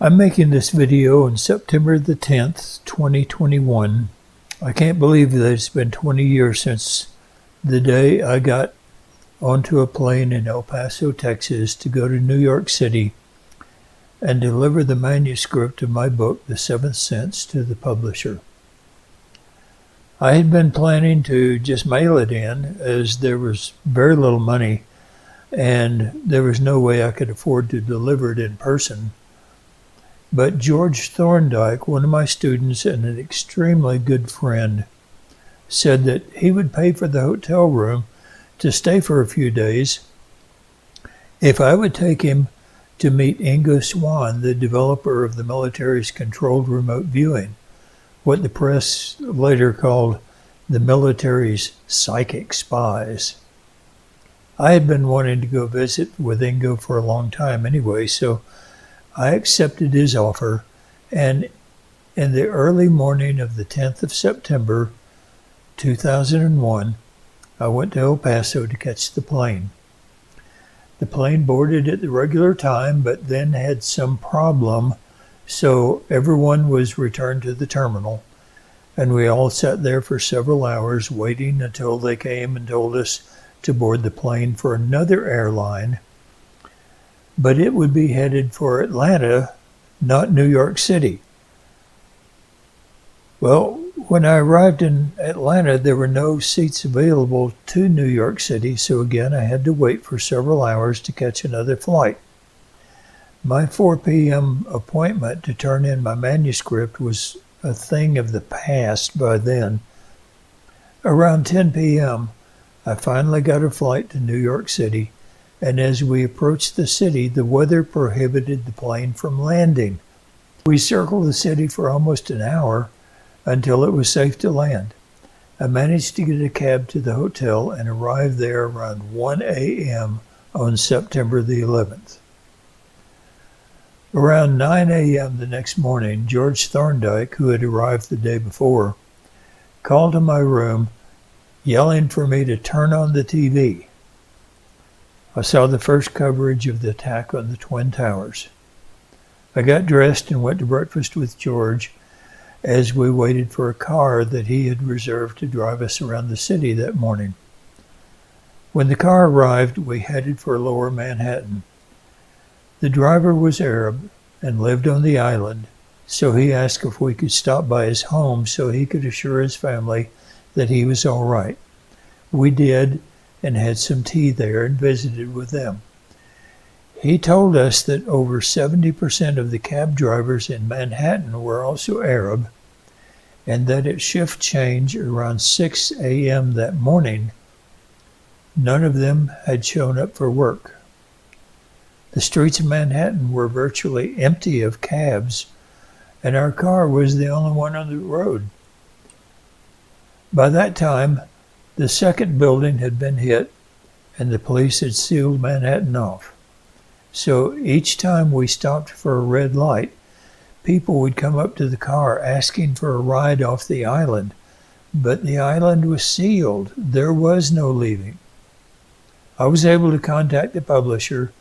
I'm making this video on September the 10th, 2021. I can't believe that it's been 20 years since the day I got onto a plane in El Paso, Texas to go to New York City and deliver the manuscript of my book, The Seventh Sense, to the publisher. I had been planning to just mail it in as there was very little money and there was no way I could afford to deliver it in person. But George Thorndike, one of my students and an extremely good friend, said that he would pay for the hotel room to stay for a few days if I would take him to meet Ingo Swann, the developer of the military's controlled remote viewing, what the press later called the military's psychic spies. I had been wanting to go visit with Ingo for a long time anyway, so I accepted his offer, and in the early morning of the 10th of September, 2001, I went to El Paso to catch the plane. The plane boarded at the regular time, but then had some problem, so everyone was returned to the terminal, and we all sat there for several hours waiting until they came and told us to board the plane for another airline. But it would be headed for Atlanta, not New York City. Well, when I arrived in Atlanta, there were no seats available to New York City, so again I had to wait for several hours to catch another flight. My 4 p.m. appointment to turn in my manuscript was a thing of the past by then. Around 10 p.m., I finally got a flight to New York City, and as we approached the city, the weather prohibited the plane from landing. We circled the city for almost an hour until it was safe to land. I managed to get a cab to the hotel and arrived there around 1 a.m. on September the 11th. Around 9 a.m. the next morning, George Thorndike, who had arrived the day before, called to my room, yelling for me to turn on the TV. I saw the first coverage of the attack on the Twin Towers. I got dressed and went to breakfast with George as we waited for a car that he had reserved to drive us around the city that morning. When the car arrived, we headed for Lower Manhattan. The driver was Arab and lived on the island, so he asked if we could stop by his home so he could assure his family that he was all right. We did, and had some tea there and visited with them. He told us that over 70% of the cab drivers in Manhattan were also Arab, and that at shift change around 6 a.m. that morning, none of them had shown up for work. The streets of Manhattan were virtually empty of cabs, and our car was the only one on the road. By that time, the second building had been hit, and the police had sealed Manhattan off. So each time we stopped for a red light, people would come up to the car asking for a ride off the island, but the island was sealed. There was no leaving. I was able to contact the publisher,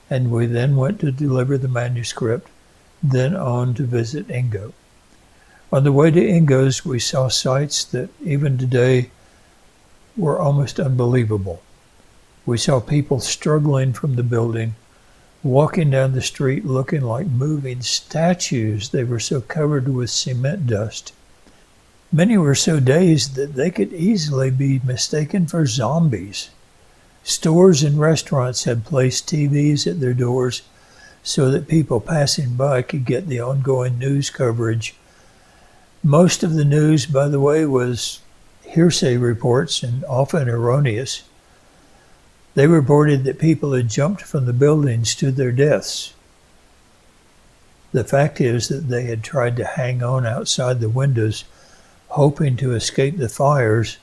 and we then went to deliver the manuscript, then on to visit Ingo. On the way to Ingo's, we saw sights that even today were almost unbelievable. We saw people struggling from the building, walking down the street looking like moving statues. They were so covered with cement dust. Many were so dazed that they could easily be mistaken for zombies. Stores and restaurants had placed TVs at their doors so that people passing by could get the ongoing news coverage. Most of the news, by the way, was hearsay reports and often erroneous. They reported that people had jumped from the buildings to their deaths. The fact is that they had tried to hang on outside the windows, hoping to escape the fires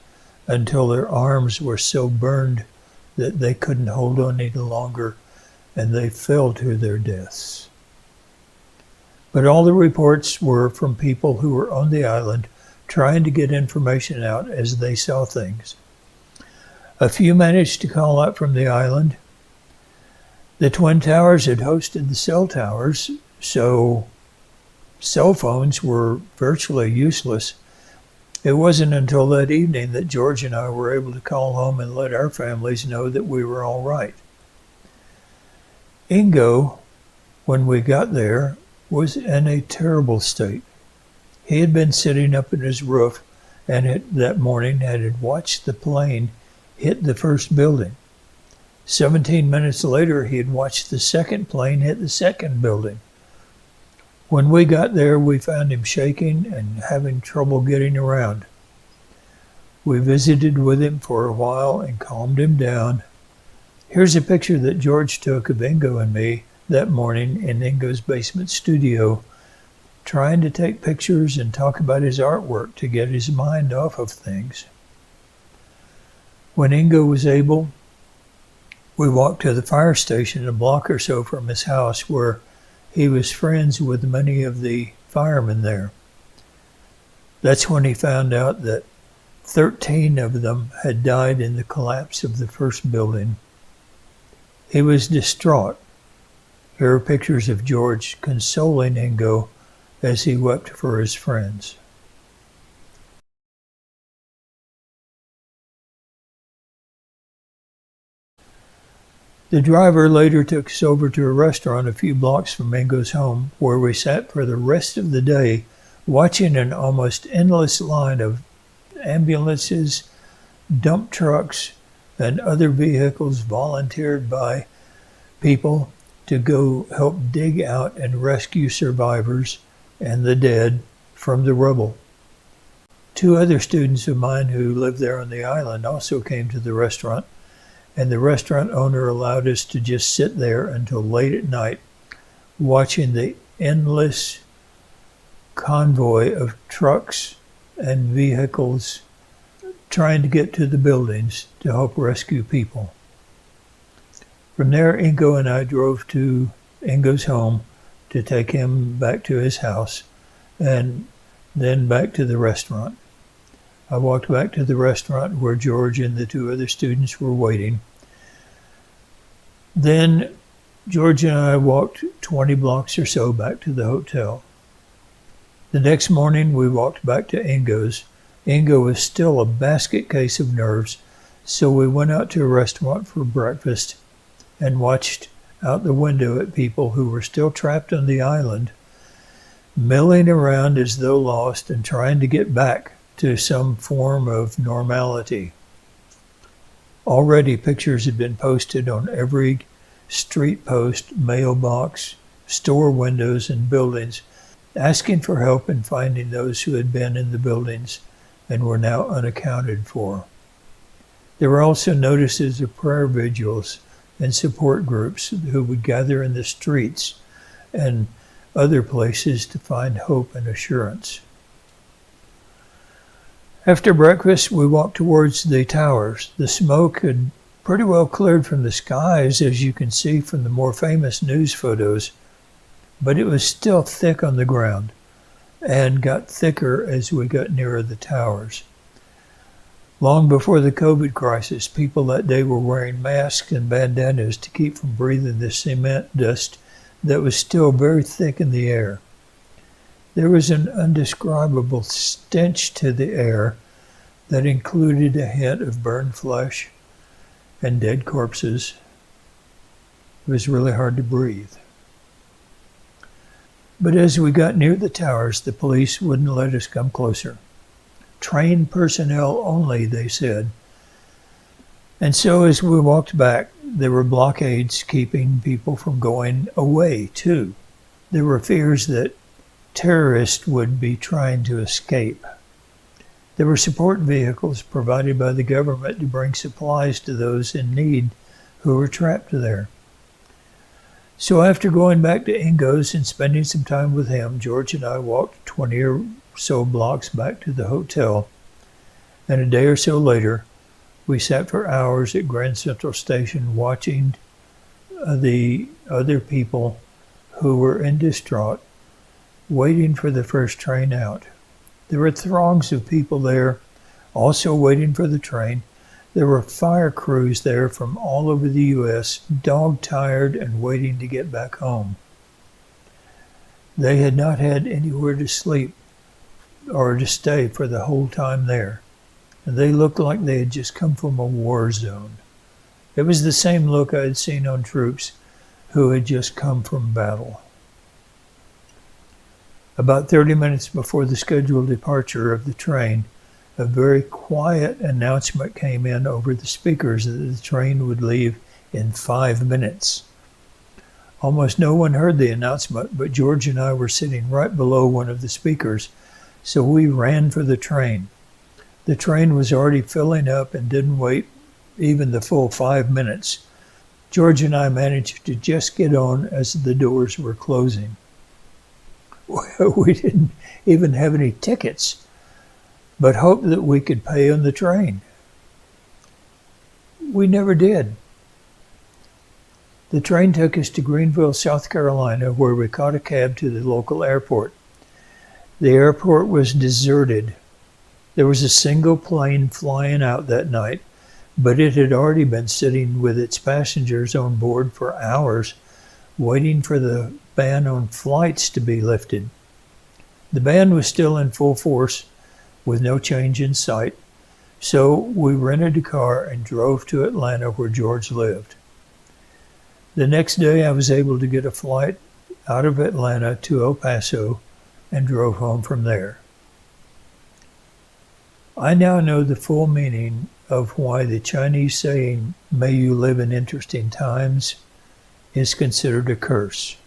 until their arms were so burned that they couldn't hold on any longer and they fell to their deaths. But all the reports were from people who were on the island trying to get information out as they saw things. A few managed to call out from the island. The Twin Towers had hosted the cell towers, so Cell phones were virtually useless. It wasn't until that evening that George and I were able to call home and let our families know that we were all right. Ingo, when we got there, was in a terrible state. He had been sitting up in his roof and that morning had watched the plane hit the first building. 17 minutes later, he had watched the second plane hit the second building. When we got there, we found him shaking and having trouble getting around. We visited with him for a while and calmed him down. Here's a picture that George took of Ingo and me that morning in Ingo's basement studio, trying to take pictures and talk about his artwork to get his mind off of things. When Ingo was able, we walked to the fire station a block or so from his house, where he was friends with many of the firemen there. That's when he found out that 13 of them had died in the collapse of the first building. He was distraught. Here are pictures of George consoling Ingo as he wept for his friends. The driver later took us over to a restaurant a few blocks from Ingo's home, where we sat for the rest of the day watching an almost endless line of ambulances, dump trucks, and other vehicles volunteered by people to go help dig out and rescue survivors and the dead from the rubble. 2 other students of mine who lived there on the island also came to the restaurant, and the restaurant owner allowed us to just sit there until late at night, watching the endless convoy of trucks and vehicles trying to get to the buildings to help rescue people. From there, Ingo and I drove to Ingo's home to take him back to his house and then back to the restaurant. I walked back to the restaurant where George and the 2 other students were waiting. Then George and I walked 20 blocks or so back to the hotel. The next morning we walked back to Ingo's. Ingo was still a basket case of nerves, so we went out to a restaurant for breakfast and watched out the window at people who were still trapped on the island, milling around as though lost and trying to get back to some form of normality. Already pictures had been posted on every street post, mailbox, store windows, and buildings, asking for help in finding those who had been in the buildings and were now unaccounted for. There were also notices of prayer vigils and support groups who would gather in the streets and other places to find hope and assurance. After breakfast, we walked towards the towers. The smoke had pretty well cleared from the skies, as you can see from the more famous news photos, but it was still thick on the ground and got thicker as we got nearer the towers. Long before the COVID crisis, people that day were wearing masks and bandanas to keep from breathing the cement dust that was still very thick in the air. There was an indescribable stench to the air that included a hint of burned flesh and dead corpses. It was really hard to breathe. But as we got near the towers, the police wouldn't let us come closer. Trained personnel only, they said. And so as we walked back, there were blockades keeping people from going away, too. There were fears that terrorists would be trying to escape. There were support vehicles provided by the government to bring supplies to those in need who were trapped there. So after going back to Ingo's and spending some time with him, George and I walked 20 or so blocks back to the hotel, and a day or so later, we sat for hours at Grand Central Station watching the other people who were in distraught, waiting for the first train out. There were throngs of people there, also waiting for the train. There were fire crews there from all over the U.S., dog-tired and waiting to get back home. They had not had anywhere to sleep or to stay for the whole time there, and they looked like they had just come from a war zone. It was the same look I had seen on troops who had just come from battle. About 30 minutes before the scheduled departure of the train, a very quiet announcement came in over the speakers that the train would leave in 5 minutes. Almost no one heard the announcement, but George and I were sitting right below one of the speakers, so we ran for the train. The train was already filling up and didn't wait even the full 5 minutes. George and I managed to just get on as the doors were closing. We didn't even have any tickets, but hoped that we could pay on the train. We never did. The train took us to Greenville, South Carolina, where we caught a cab to the local airport. The airport was deserted. There was a single plane flying out that night, but it had already been sitting with its passengers on board for hours, waiting for the ban on flights to be lifted. The ban was still in full force, with no change in sight, so we rented a car and drove to Atlanta, where George lived. The next day I was able to get a flight out of Atlanta to El Paso and drove home from there. I now know the full meaning of why the Chinese saying, "May you live in interesting times," is considered a curse.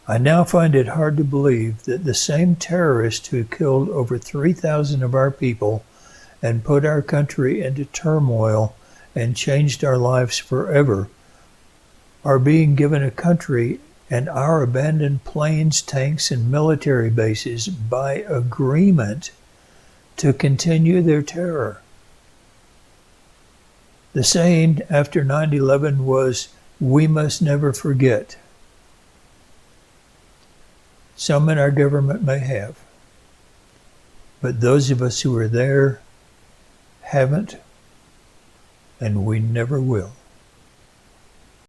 I now find it hard to believe that the same terrorists who killed over 3,000 of our people and put our country into turmoil and changed our lives forever are being given a country and our abandoned planes, tanks, and military bases by agreement to continue their terror. The saying after 9/11 was, "We must never forget." Some in our government may have, but those of us who are there haven't, and we never will.